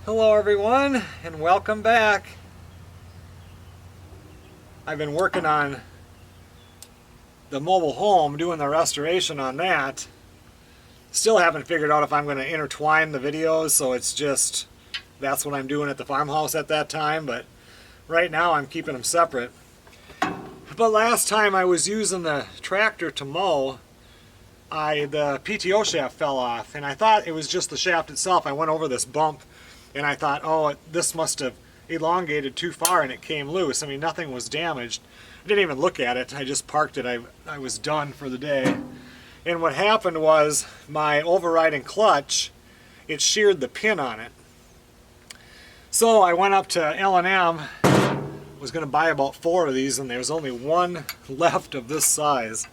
Hello everyone, and welcome back. I've been working on the mobile home, doing the restoration on that. Still haven't figured out if I'm going to intertwine the videos, so it's just, that's what I'm doing at the farmhouse at that time, but right now I'm keeping them separate. But last time I was using the tractor to mow, the PTO shaft fell off, and I thought it was just the shaft itself. I went over this bump and I thought, oh, this must have elongated too far and it came loose. I mean, nothing was damaged. I didn't even look at it. I just parked it. I was done for the day. And what happened was my overriding clutch, it sheared the pin on it. So I went up to L&M, was going to buy about 4 of these, and there was only one left of this size.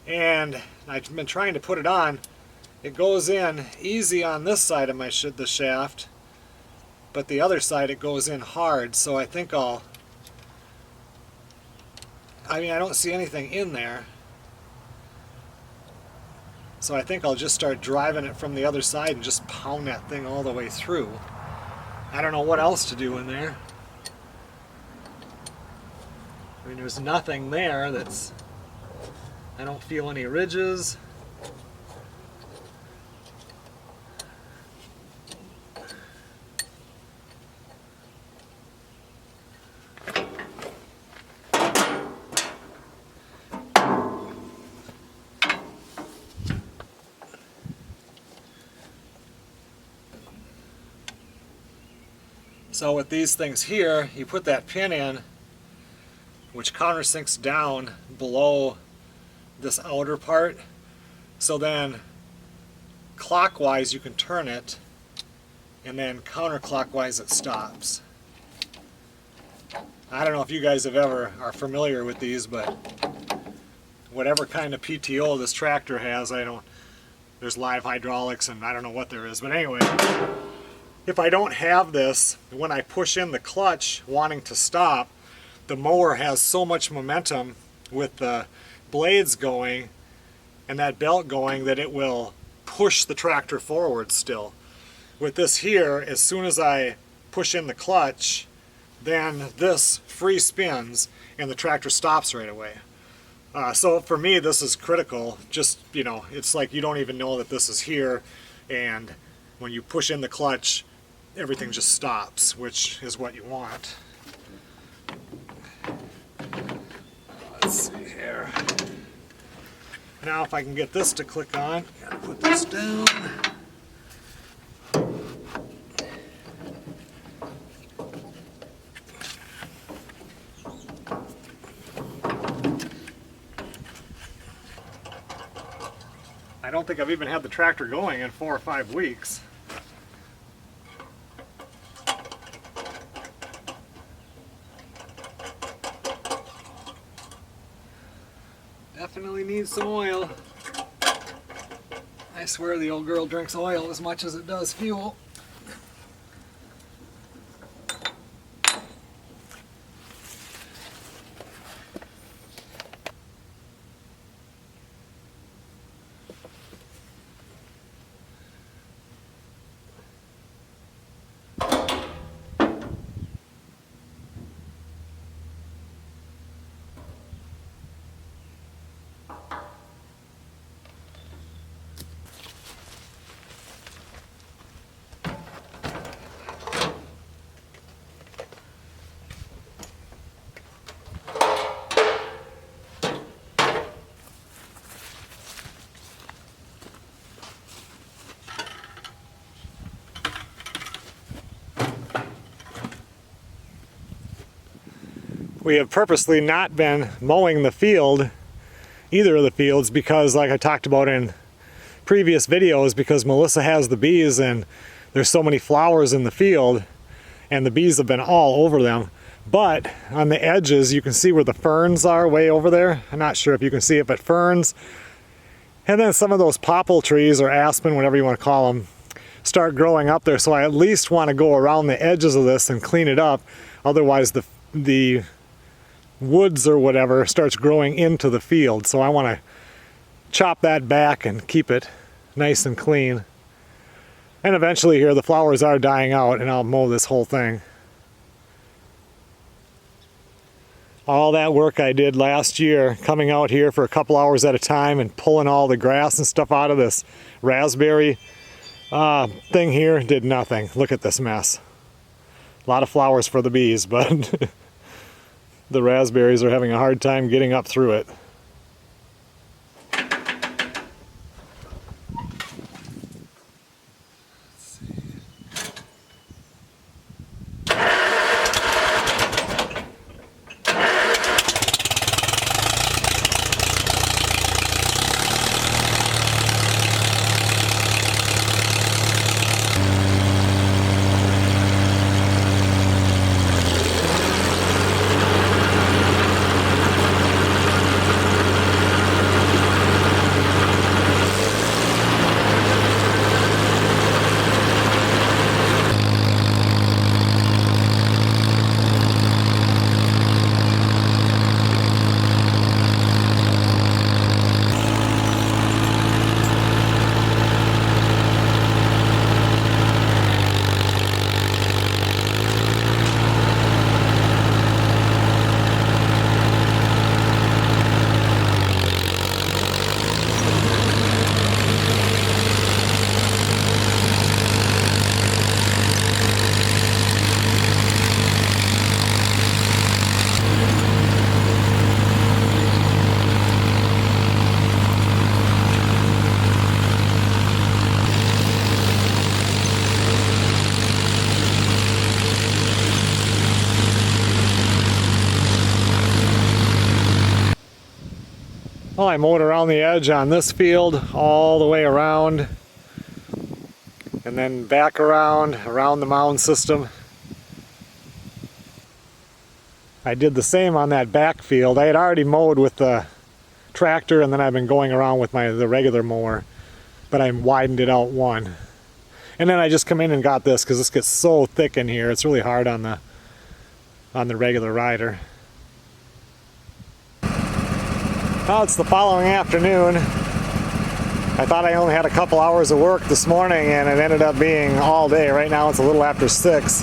And I've been trying to put it on. It goes in easy on this side of the shaft, but the other side it goes in hard, so I think I don't see anything in there. So I think I'll just start driving it from the other side and just pound that thing all the way through. I don't know what else to do in there. I mean, there's nothing there I don't feel any ridges. So with these things here, you put that pin in, which countersinks down below this outer part. So then clockwise you can turn it, and then counterclockwise it stops. I don't know if you guys are familiar with these, but whatever kind of PTO this tractor has, there's live hydraulics and I don't know what there is, but anyway. If I don't have this, when I push in the clutch wanting to stop, the mower has so much momentum with the blades going and that belt going that it will push the tractor forward still. With this here, as soon as I push in the clutch, then this free spins and the tractor stops right away. So for me, this is critical. Just, it's like you don't even know that this is here, and when you push in the clutch, everything just stops, which is what you want. Let's see here. Now if I can get this to click on, gotta put this down. I don't think I've even had the tractor going in 4 or 5 weeks. Definitely needs some oil. I swear the old girl drinks oil as much as it does fuel. We have purposely not been mowing the field, either of the fields, because like I talked about in previous videos, because Melissa has the bees and there's so many flowers in the field and the bees have been all over them. But on the edges you can see where the ferns are way over there. I'm not sure if you can see it, but ferns. And then some of those popple trees or aspen, whatever you want to call them, start growing up there. So I at least want to go around the edges of this and clean it up. Otherwise the woods or whatever starts growing into the field. So I want to chop that back and keep it nice and clean. And eventually here the flowers are dying out and I'll mow this whole thing. All that work I did last year, coming out here for a couple hours at a time and pulling all the grass and stuff out of this raspberry thing here, did nothing. Look at this mess. A lot of flowers for the bees, but the raspberries are having a hard time getting up through it. Well, I mowed around the edge on this field all the way around and then back around the mound system. I did the same on that back field. I had already mowed with the tractor and then I've been going around with the regular mower, but I widened it out one. And then I just come in and got this because this gets so thick in here. It's really hard on the regular rider. Well, it's the following afternoon. I thought I only had a couple hours of work this morning and it ended up being all day. Right now it's a little after 6.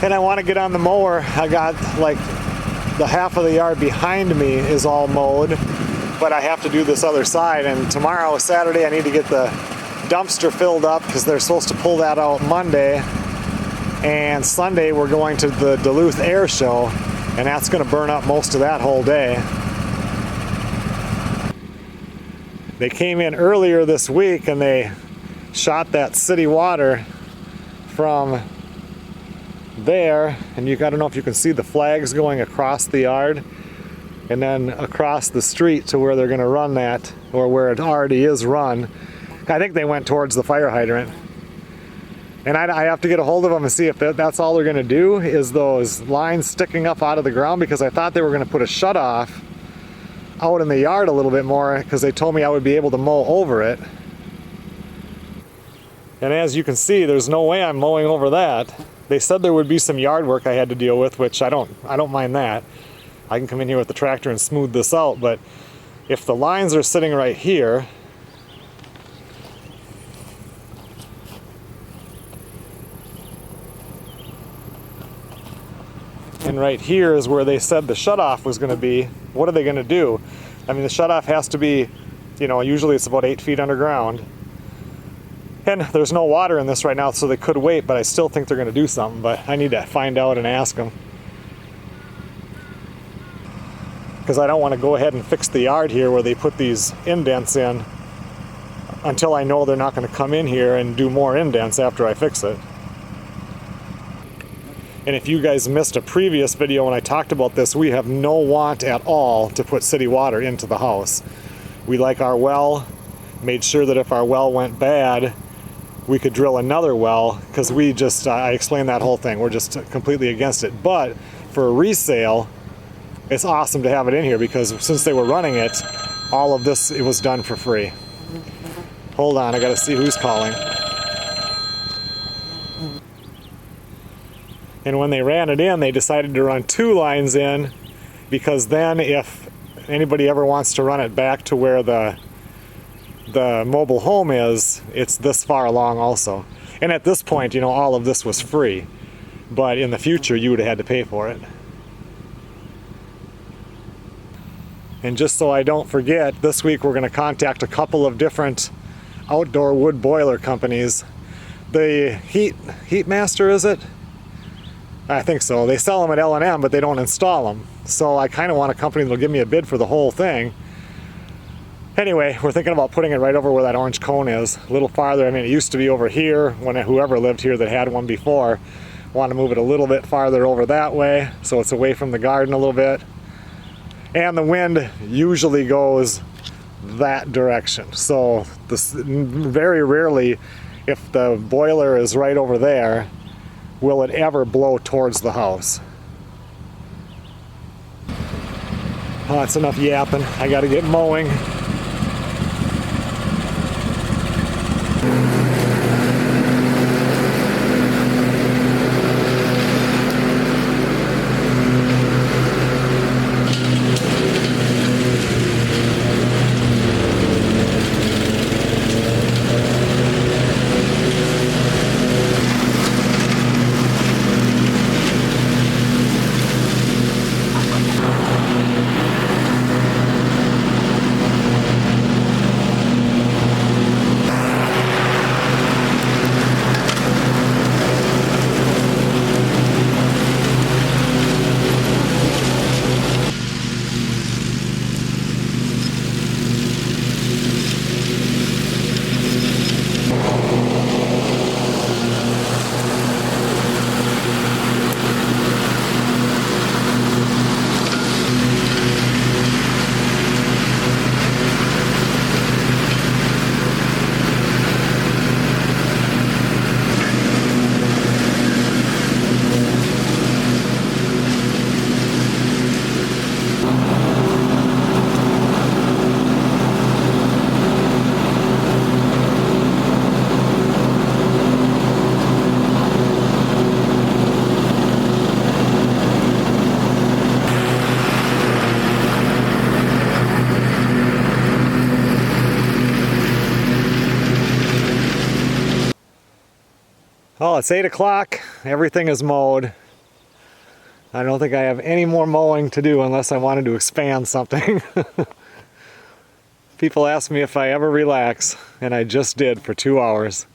And I want to get on the mower. I got like the half of the yard behind me is all mowed, but I have to do this other side. And tomorrow, Saturday, I need to get the dumpster filled up because they're supposed to pull that out Monday. And Sunday we're going to the Duluth Air Show and that's going to burn up most of that whole day. They came in earlier this week and they shot that city water from there, and I don't know if you can see the flags going across the yard and then across the street to where they're going to run that, or where it already is run. I think they went towards the fire hydrant. And I have to get a hold of them and see if that's all they're going to do, is those lines sticking up out of the ground, because I thought they were going to put a shutoff out in the yard a little bit more because they told me I would be able to mow over it. And as you can see, there's no way I'm mowing over that. They said there would be some yard work I had to deal with, which I don't mind that. I can come in here with the tractor and smooth this out, but if the lines are sitting right here, and right here is where they said the shutoff was going to be, what are they going to do? I mean, the shutoff has to be, usually it's about 8 feet underground. And there's no water in this right now, so they could wait, but I still think they're going to do something, but I need to find out and ask them. Because I don't want to go ahead and fix the yard here where they put these indents in until I know they're not going to come in here and do more indents after I fix it. And if you guys missed a previous video when I talked about this, we have no want at all to put city water into the house. We like our well, made sure that if our well went bad, we could drill another well, because I explained that whole thing. We're just completely against it. But for resale, it's awesome to have it in here, because since they were running it, all of this, it was done for free. Hold on, I gotta see who's calling. And when they ran it in, they decided to run 2 lines in, because then if anybody ever wants to run it back to where the the mobile home is, it's this far along also. And at this point, you know, all of this was free. But in the future, you would have had to pay for it. And just so I don't forget, this week we're going to contact a couple of different outdoor wood boiler companies. The Heatmaster, is it? I think so. They sell them at L&M, but they don't install them. So I kind of want a company that'll give me a bid for the whole thing. Anyway, we're thinking about putting it right over where that orange cone is, a little farther. I mean, it used to be over here when whoever lived here that had one before. Want to move it a little bit farther over that way, so it's away from the garden a little bit. And the wind usually goes that direction. So this, very rarely, if the boiler is right over there, will it ever blow towards the house. Oh, that's enough yapping. I gotta get mowing. Well, it's 8 o'clock. Everything is mowed. I don't think I have any more mowing to do unless I wanted to expand something. People ask me if I ever relax, and I just did for 2 hours.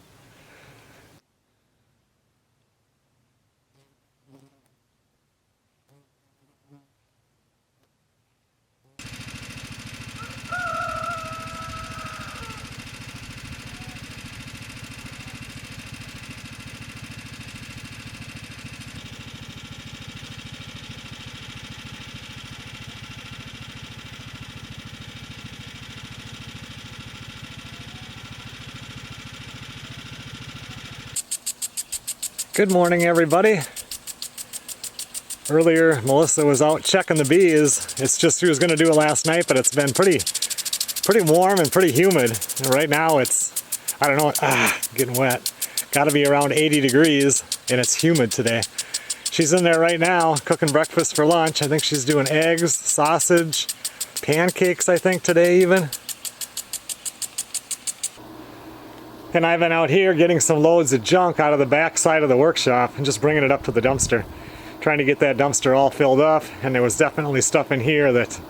Good morning, everybody. Earlier, Melissa was out checking the bees. It's just she was going to do it last night, but it's been pretty warm and pretty humid. And right now it's, I don't know, getting wet. Got to be around 80 degrees, and it's humid today. She's in there right now cooking breakfast for lunch. I think she's doing eggs, sausage, pancakes, I think, today even. And I've been out here getting some loads of junk out of the back side of the workshop and just bringing it up to the dumpster. Trying to get that dumpster all filled up, and there was definitely stuff in here that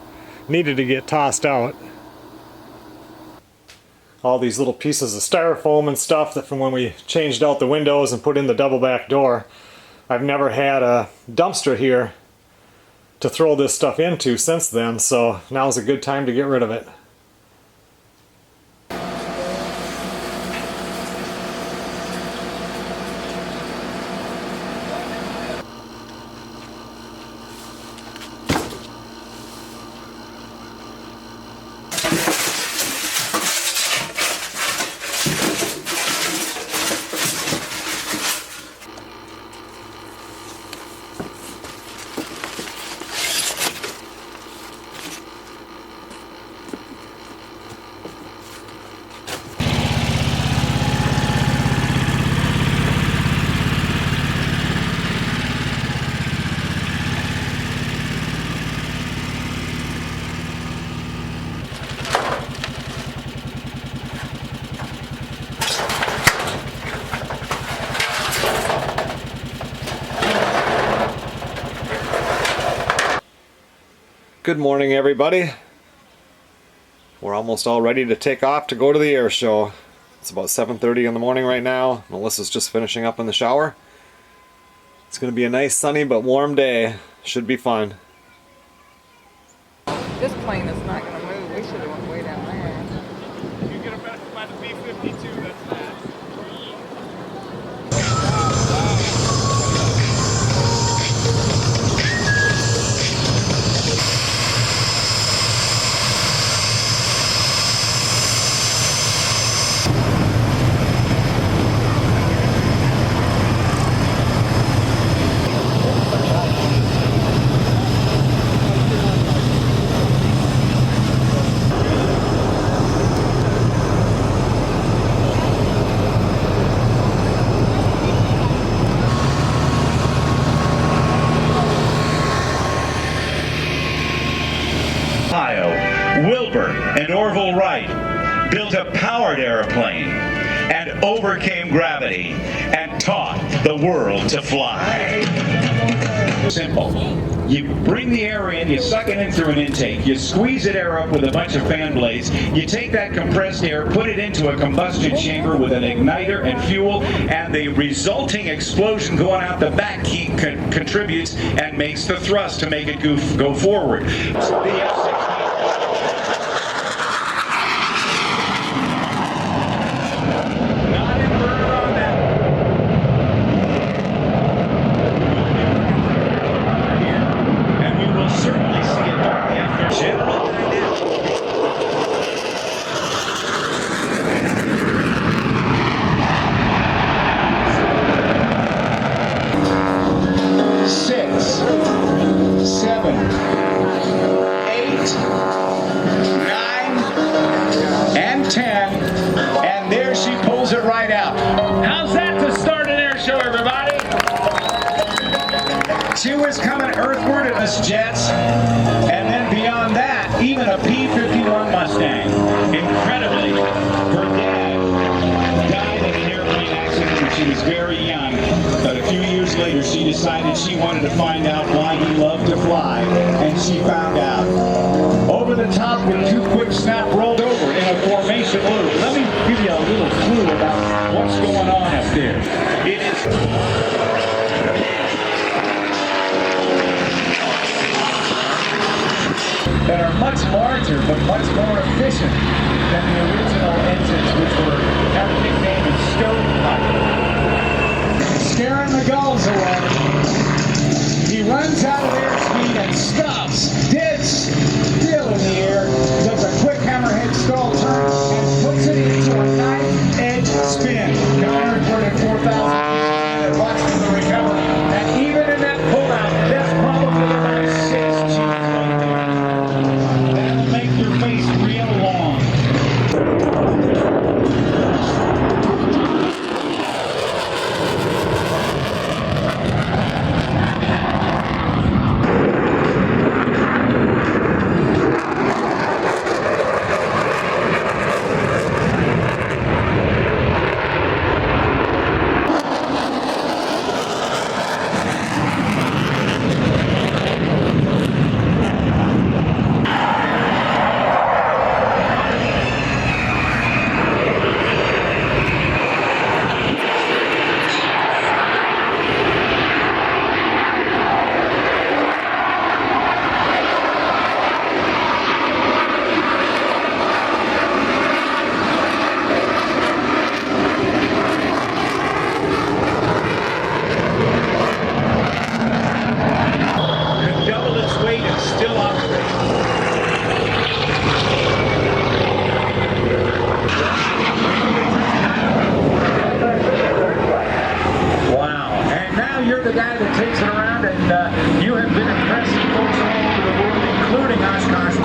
needed to get tossed out. All these little pieces of styrofoam and stuff that from when we changed out the windows and put in the double back door. I've never had a dumpster here to throw this stuff into since then, so now's a good time to get rid of it. Good morning, everybody. We're almost all ready to take off to go to the air show. It's about 7:30 in the morning right now. Melissa's just finishing up in the shower. It's going to be a nice sunny but warm day. Should be fun. This plane is not going to move. We should have went way down there. You get a better by the B-52, that's that. Wilbur and Orville Wright built a powered airplane and overcame gravity and taught the world to fly. Simple. You bring the air in, you suck it in through an intake, you squeeze that air up with a bunch of fan blades, you take that compressed air, put it into a combustion chamber with an igniter and fuel, and the resulting explosion going out the back contributes and makes the thrust to make it go forward. So the F-16 and there she pulls it right out. How's that to start an air show, everybody? She was coming earthward in this Jets, and then beyond that, even a P-51 Mustang. Incredibly, her dad died in an airplane accident when she was very young, but a few years later she decided she wanted to find out why he loved to fly, and she found out. Over the top with two quick snap rolled over in a formation loop. Let me give you a little clue about what's going on up there. It is that are much larger but much more efficient than the original engines, which were kind of nicknamed stovepipe. Scaring the gulls away. He runs out of airspeed and stops dead still in the air, does a quick hammerhead stall turn, and puts it into a knife-edge spin. Commander reported 4,000 watch for the recovery. And even in that pullout, that's probably about 6 G's right there. That'll make your face real long. The guy that takes it around, and you have been impressing folks all over the world, including Oshkosh.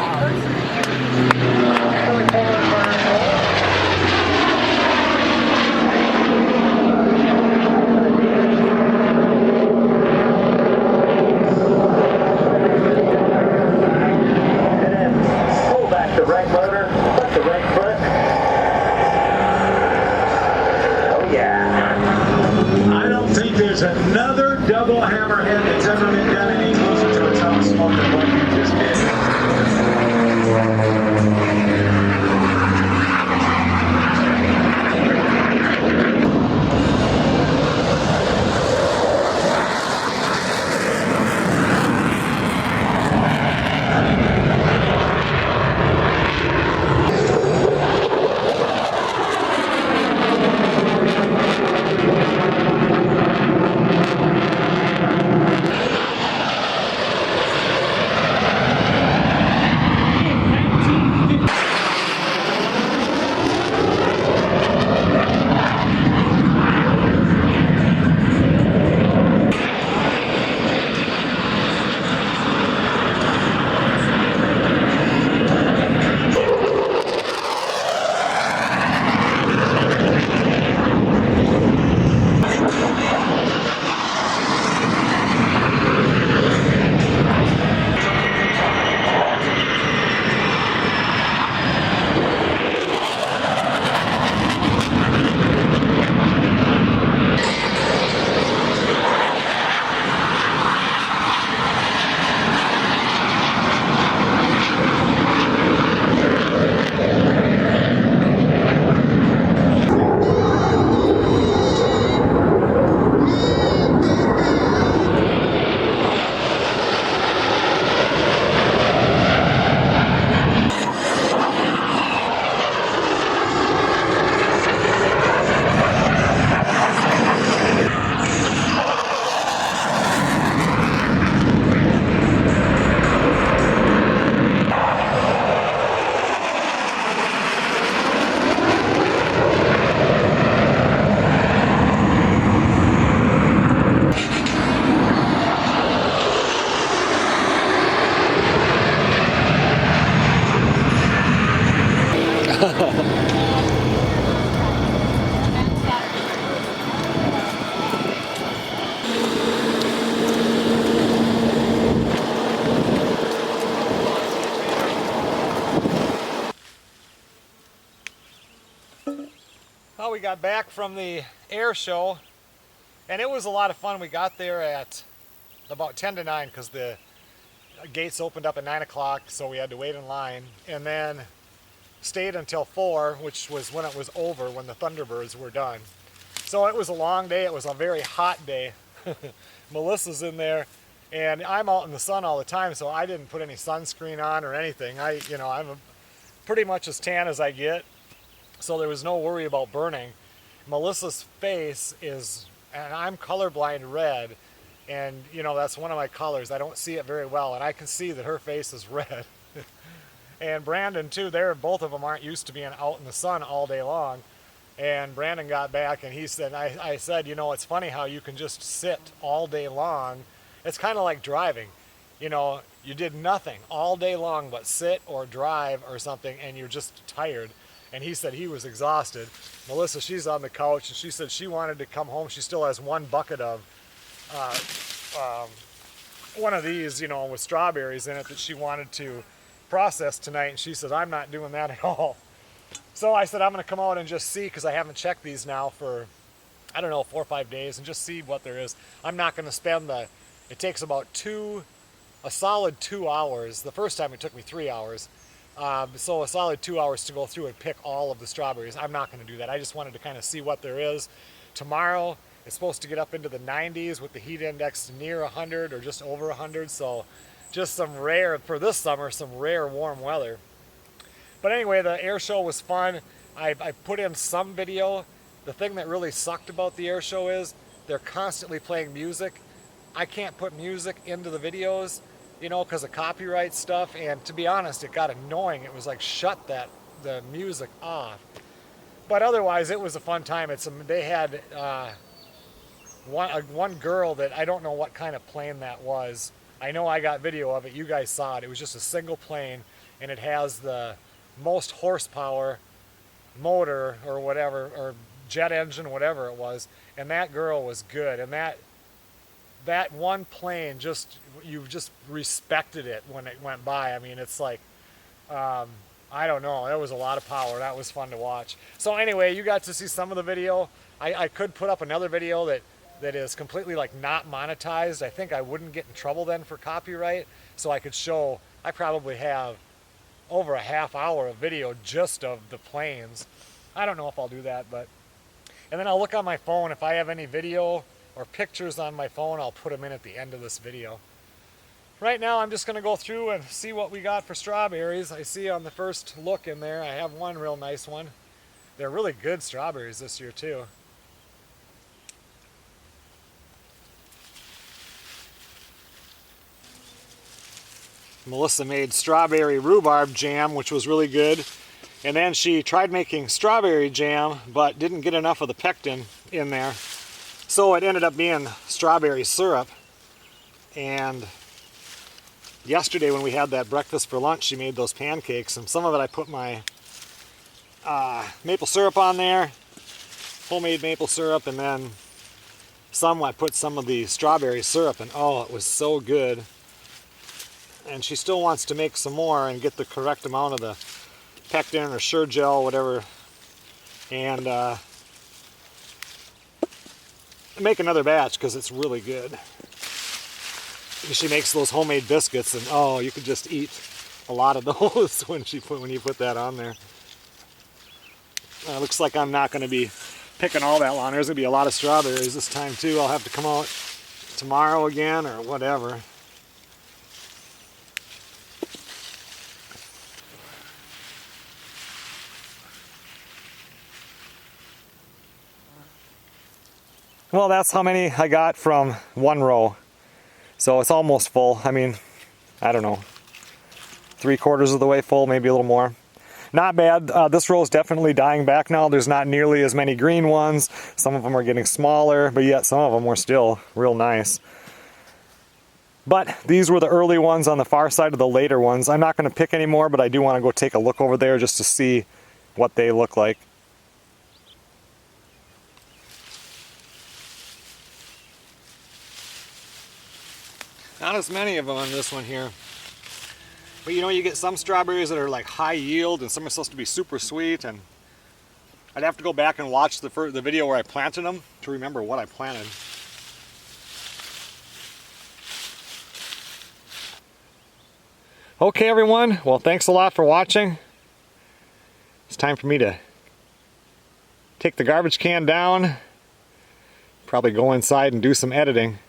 Pull back the right motor, put the right foot. Oh yeah. I don't think there's another double hammerhead that's ever been done any closer to a ton of smoke than what you just did. got back from the air show, and it was a lot of fun. We got there at about 10 to 9 because the gates opened up at 9 o'clock, so we had to wait in line, and then stayed until 4, which was when it was over, when the Thunderbirds were done. So it was a long day. It was a very hot day. Melissa's in there, and I'm out in the sun all the time, so I didn't put any sunscreen on or anything. I'm pretty much as tan as I get, so there was no worry about burning. Melissa's face is, and I'm colorblind, red, and that's one of my colors. I don't see it very well, and I can see that her face is red. And Brandon too, both of them aren't used to being out in the sun all day long. And Brandon got back and he said, I said, it's funny how you can just sit all day long. It's kind of like driving. You did nothing all day long but sit or drive or something, and you're just tired. And he said he was exhausted. Melissa, she's on the couch, and she said she wanted to come home. She still has one bucket of one of these, with strawberries in it that she wanted to process tonight. And she said, I'm not doing that at all. So I said, I'm going to come out and just see, because I haven't checked these now for, I don't know, 4 or 5 days, and just see what there is. I'm not going to spend it takes about a solid 2 hours. The first time it took me 3 hours. So a solid 2 hours to go through and pick all of the strawberries. I'm not going to do that. I just wanted to kind of see what there is. Tomorrow it's supposed to get up into the 90s with the heat index near 100 or just over 100. So just for this summer, some rare warm weather. But anyway, the air show was fun. I put in some video. The thing that really sucked about the air show is they're constantly playing music. I can't put music into the videos, because of copyright stuff, and to be honest, it got annoying. It was like, shut the music off. But otherwise, it was a fun time. They had one girl that I don't know what kind of plane that was. I know I got video of it. You guys saw it. It was just a single plane, and it has the most horsepower motor or whatever, or jet engine, whatever it was. And that girl was good. And that one plane, you just respected it when it went by. I mean, it's like, I don't know, there was a lot of power. That was fun to watch. So anyway, you got to see some of the video. I could put up another video that is completely like not monetized. I think I wouldn't get in trouble then for copyright. So I could show, I probably have over a half hour of video just of the planes. I don't know if I'll do that, and then I'll look on my phone. If I have any video or pictures on my phone, I'll put them in at the end of this video. Right now, I'm just going to go through and see what we got for strawberries. I see on the first look in there, I have one real nice one. They're really good strawberries this year, too. Melissa made strawberry rhubarb jam, which was really good. And then she tried making strawberry jam, but didn't get enough of the pectin in there. So it ended up being strawberry syrup. And yesterday when we had that breakfast for lunch, she made those pancakes, and some of it I put my maple syrup on there, homemade maple syrup, and then I put some of the strawberry syrup, and oh, it was so good. And she still wants to make some more and get the correct amount of the pectin or Sure-Gel, whatever, and make another batch because it's really good. She makes those homemade biscuits, and oh, you could just eat a lot of those when you put that on there. Looks like I'm not going to be picking all that long. There's going to be a lot of strawberries this time too. I'll have to come out tomorrow again or whatever. Well, that's how many I got from one row. So it's almost full. I mean, I don't know, 3/4 of the way full, maybe a little more. Not bad. This row is definitely dying back now. There's not nearly as many green ones. Some of them are getting smaller, but yet some of them were still real nice. But these were the early ones on the far side of the later ones. I'm not going to pick any more, but I do want to go take a look over there just to see what they look like. Not as many of them on this one here. But you know, you get some strawberries that are like high yield, and some are supposed to be super sweet, and I'd have to go back and watch the video where I planted them to remember what I planted. Okay everyone, well thanks a lot for watching. It's time for me to take the garbage can down, probably go inside and do some editing.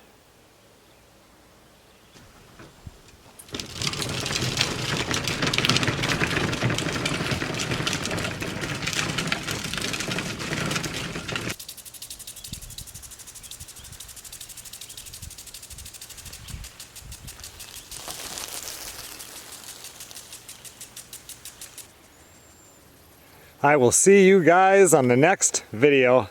I will see you guys on the next video.